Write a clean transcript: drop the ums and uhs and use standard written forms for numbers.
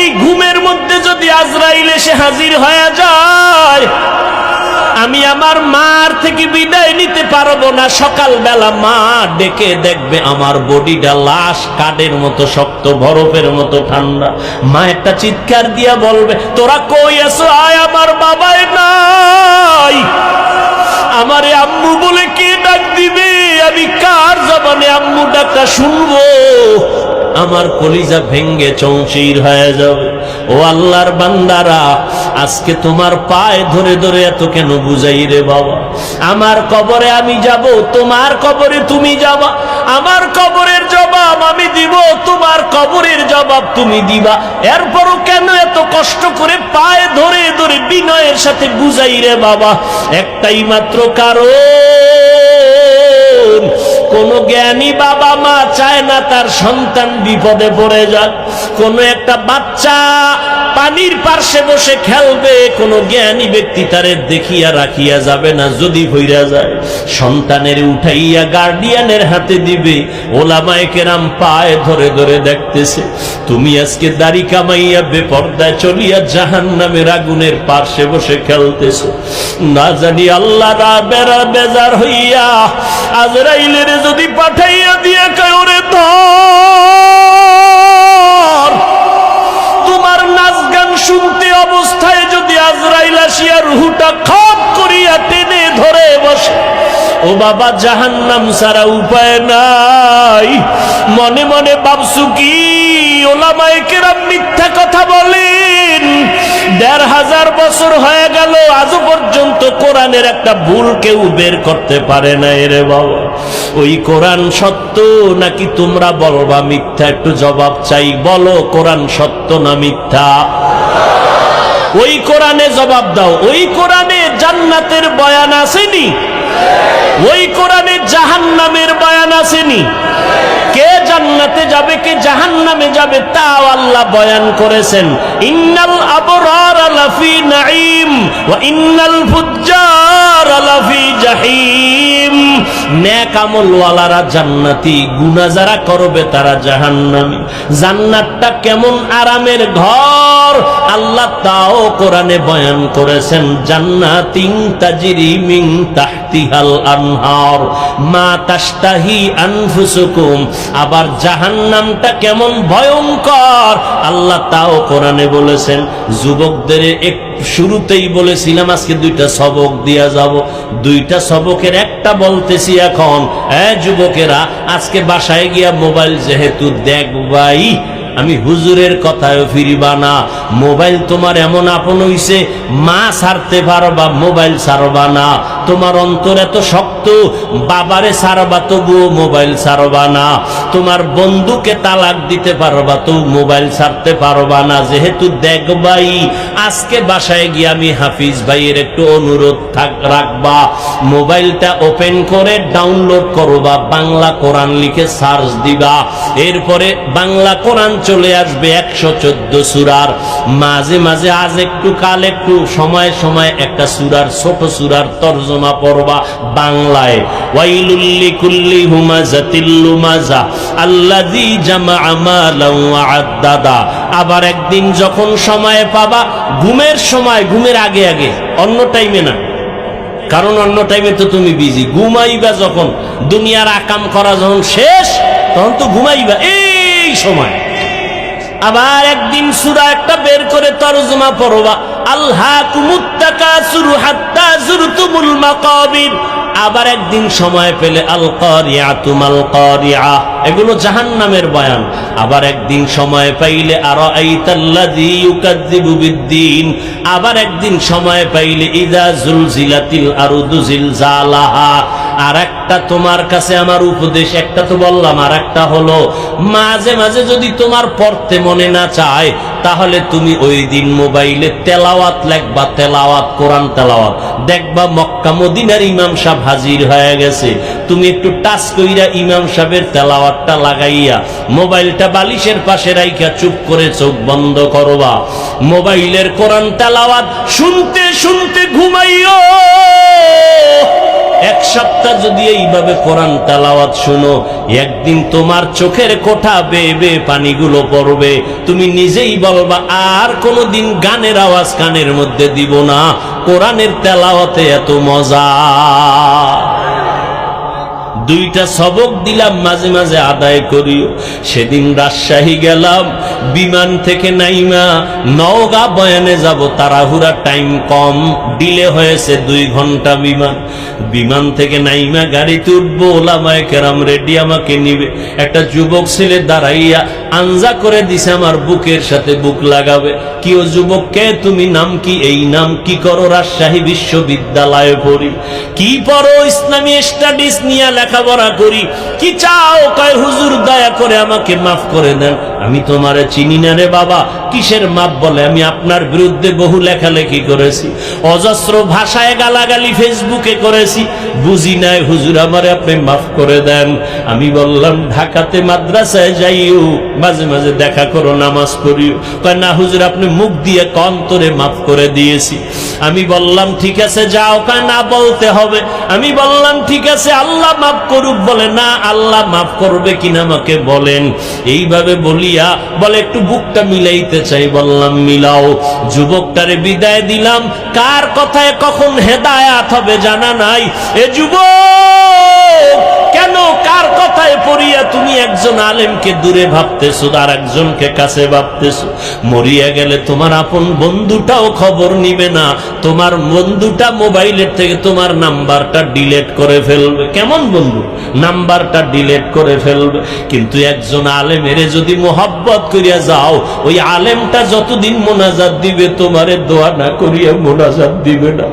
এই ঘুমের মধ্যে যদি আজরাইল এসে হাজির হয়ে যায়, আমি আমার মার থেকে বিদায় নিতে পারবো না। সকালবেলা মা ডেকে দেখবে আমার বডিটা লাশ কাঠের মতো শক্ত, বরফের মতো ঠান্ডা। মা একটা চিৎকার দিয়া বলবে, তোরা কই আছো? আয়, আমার বাবাই নাই। আমারে আম্মু বলে কে ডাক দিবে? আমি কার জবানে আম্মু ডাকটা শুনবো? আমার কলিজা ভেঙ্গে চৌচির হয়ে যাবে। ও আল্লাহর বান্দারা, আজকে তোমার পায়ে ধরে ধরে এত কেন বুঝাই রে বাবা? আমার কবরে আমি যাব, তোমার কবরে তুমি যাবা। আমার কবরের জবাব আমি দিব, তোমার কবরের জবাব তুমি দিবা। এরপরও কেন এত কষ্ট করে পায়ে ধরে ধরে বিনয়ের সাথে বুঝাই রে বাবা? একটাই মাত্র কারণ, কোন জ্ঞানী বাবা মা চায় না তার সন্তান বিপদে পড়ে যাক। কোন একটা বাচ্চা পানির পার্শ্বে বসে খেলবে, কোন জ্ঞানী ব্যক্তি তারে দেখিয়া রাখিয়া যাবে না। যদি হইরা যায়, সন্তানের উঠাইয়া গার্ডিয়ানের হাতে দিবে। ওলামায়ে কেরাম পায়ে ধরে ধরে দেখতেছে, তুমি আজকে দাড়ি কামাইয়া বেপর্দায় চলিয়া জাহান্নামের আগুনের পার্শ্বে বসে খেলতেছো। না জানি আল্লাহ বেজার হইয়া আজরাইলের যদি পাঠাইয়া দিয়ে কায়রে ধর, তোমার নাচ গান শুনতে অবস্থায় যদি আজরাইল আসিয়া রুহুটা খপ করিয়া টেনে ধরে বসে, ও বাবা, জাহান্নাম ছাড়া উপায় নাই। মনে মনে ভাবছু কি ওলামায়ে কেরাম মিথ্যা কথা বলেন? ১৫০০ বছর হয়ে গেল, আজও পর্যন্ত কোরআনের একটা ভুল কেউ বের করতে পারে না রে বাবা। ওই কোরআন সত্য নাকি তোমরা বলবা মিথ্যা? একটু জবাব চাই, বলো কোরআন সত্য না মিথ্যা? ওই কোরআনে জবাব দাও। ওই কোরআনে জান্নাতের বয়ান আসেনি? ওই কোরআনে জাহান্নামের বয়ান আসেনি? কে জান্নাতে যাবে, কে জাহান্নামে যাবে তাও আল্লাহ বয়ান করেছেন। ইন্নাল আবরার লাফি নাঈম ওয়া ইন্নাল ফুজ্জার লাফি জাহিম। নেক আমলওয়ালারা জান্নাতি, গুনাহ যারা করবে তারা জাহান্নামী। জান্নাতটা কেমন আরামের ঘর আল্লাহ তাও কোরআনে বয়ান করেছেন। জান্নাতিন তাজরি মিন তাহতিহাল আনহার মা তাশতাহি আনফুসুকুম। আবার জাহান্নামটা কেমন ভয়ঙ্কর আল্লাহ তাও কোরআনে বলেছেন। যুবকদের শুরুতেই বলেছিলাম আজকে দুইটা সবক দিয়া যাব। দুইটা সবকের একটা বলতেছি এখন। যুবকেরা, আজকে বাসায় গিয়া মোবাইল যেহেতু দেখবাই, আমি হুজুরের কথায় ফিরিবা না। মোবাইল তোমার এমন আপন হইছে, মা ছাড়তে পারবা, মোবাইল ছাড়বা না। তোমার অন্তর এত শক্ত, বাবারে ছাড়বা তবুও মোবাইল ছাড়বা না। তোমার বন্ধুকে তালাক দিতে পারবা তো মোবাইল ছাড়তে পারবা না। যেহেতু দেখবাই, আজকে বাসায় গিয়ে আমি হাফিজ ভাইয়ের একটু অনুরোধ রাখবা, মোবাইলটা ওপেন করে ডাউনলোড করবা, বাংলা কোরআন লিখে সার্চ দিবা। এরপরে বাংলা কোরআন চলে আসবে ১১৪ সূরার। মাঝে মাঝে আজ একটু কাল একটু সময় সময় একটা সূরার, ছোট সূরার তরজমা পড়বা বাংলায়। ওয়াইলুল লিকুল্লি হুমাযাতিল লুমাযা আল্লাযী জামাআ মালান ওয়া আদ্দাদা। আবার একদিন যখন সময় পাবা, ঘুমের সময়, ঘুমের আগে আগে, অন্য টাইমে না, কারণ অন্য টাইমে তো তুমি বিজি। ঘুমাইবা যখন, দুনিয়ার আকাম করা যখন শেষ, তখন তো ঘুমাইবা এই সময়। আবার একদিন সূরা একটা বের করে তরজমা পড়বা, আলহাকুমুত তাকাসুরু হাত্তা যুরতুমুল মাকাবির। আবার একদিন সময় পেলে আল কারিআতু মাল কারিআ, এগুলো জাহান্নামের বয়ান। আবার একদিন সময় পাইলে আরাআইতাল্লাযী ইউকাযযিবু বিদ্দীন। আবার একদিন সময় পাইলে ইযা জুলজিলাতিল আরদু জিলজালাহা। আর একটা তোমার কাছে আমার উপদেশ, একটা তো বললাম, আর একটা হলো মাঝে মাঝে যদি তোমার পড়তে মনে না চায়, তাহলে তুমি ওই দিন মোবাইলে তেলাওয়াত লেখবা, তেলাওয়াত, কোরআন তেলাওয়াত। দেখবা মক্কা মদিনার ইমাম সাহেব হাজির হয়ে গেছে। তুমি একটু টাচ কইরা ইমাম সাহেবের তেলাওয়াতটা লাগাইয়া মোবাইলটা বালিশের পাশে রাইখা চুপ করে চোখ বন্ধ করবা। মোবাইলের কোরআন তেলাওয়াত শুনতে শুনতে ঘুমাইও। এক সপ্তাহ যদি এইভাবে কোরআন তেলাওয়াত শুনো, একদিন তোমার চোখের কোঠা বেয়ে বেয়ে পানিগুলো পড়বে। তুমি নিজেই বল বলবা আর কোনোদিন গানের আওয়াজ কানের মধ্যে দিব না, কোরআনের তেলাওয়াতে এত মজা। দুইটা সবক দিলাম, মাঝে মাঝে আদায় করিও। সেদিন রাজশাহী গেলাম, বিমান থেকে নাইমা নওগাঁ বয়ানে যাব, তাড়াহুড়া, টাইম কম, ডিলে হয়েছে 2 ঘন্টা বিমান। বিমান থেকে নাইমা গাড়িতে উঠবো, ওলামায়ে কেরাম রেডি, আমাকে নিবে। একটা যুবক ছেলে দাঁড়াইয়া আঞ্জা করে দিছে আমার বুকের সাথে বুক লাগাবে। কি ও যুবক, কে তুমি, নাম কি? এই নাম। কি করো? রাজশাহী বিশ্ববিদ্যালয়ে পড়ি। কি পড়ো? ইসলামী স্টাডিজ নিয়ে লেখাপড়া করি। কি চাও? কয় হুজুর দয়া করে আমাকে মাফ করে দেন, আমি তোমারে চিনি না রে বাবা। কিসের মাপ? বলে আমি আপনার বিরুদ্ধে বহু লেখালেখি করেছি, অজস্র ভাষায় গালাগালি ফেসবুকে করেছি, বুঝি নাই হুজুর, আমারে আপনি মাফ করে দেন। আমি বললাম ঢাকাতে মাদ্রাসায় যাইও, মাঝে মাঝে দেখা করো, নামাজ পড়িও। কয় না হুজুর, আপনি মুখ দিয়ে অন্তরে মাফ করে দিয়েছি। আমি বললাম ঠিক আছে যাও। কয় না, বলতে হবে। আমি বললাম ঠিক আছে, আল্লাহ মাফ করুক। বলে না, আল্লাহ মাফ করবে কিনা আমাকে বলেন। এইভাবে বলিয়া বলে একটু বুকটা মিলাইতে চাই। বললাম মিলাও। যুবকটারে বিদায় দিলাম। কার কথায় কখন হেদায়াত হবে জানা নাই। এ যুবক, কেন কার কথায় পড়িয়া তুমি একজন আলেমকে দূরে ভাবতেছো, আর একজনকে কাছে ভাবতেছো? মরিয়া গেলে তোমার আপন বন্ধুটাও খবর নিবে না, তোমার বন্ধুটা মোবাইলের থেকে তোমার নাম্বারটা ডিলিট করে ফেলবে। কেমন বন্ধু? নাম্বারটা ডিলিট করে ফেলবে। কিন্তু একজন আলেমের যদি মোহাব্বত করিয়া যাও, ওই আলেমটা যতদিন মোনাজাত দিবে তোমারে দোয়া না করিয়া মোনাজাত দিবে না।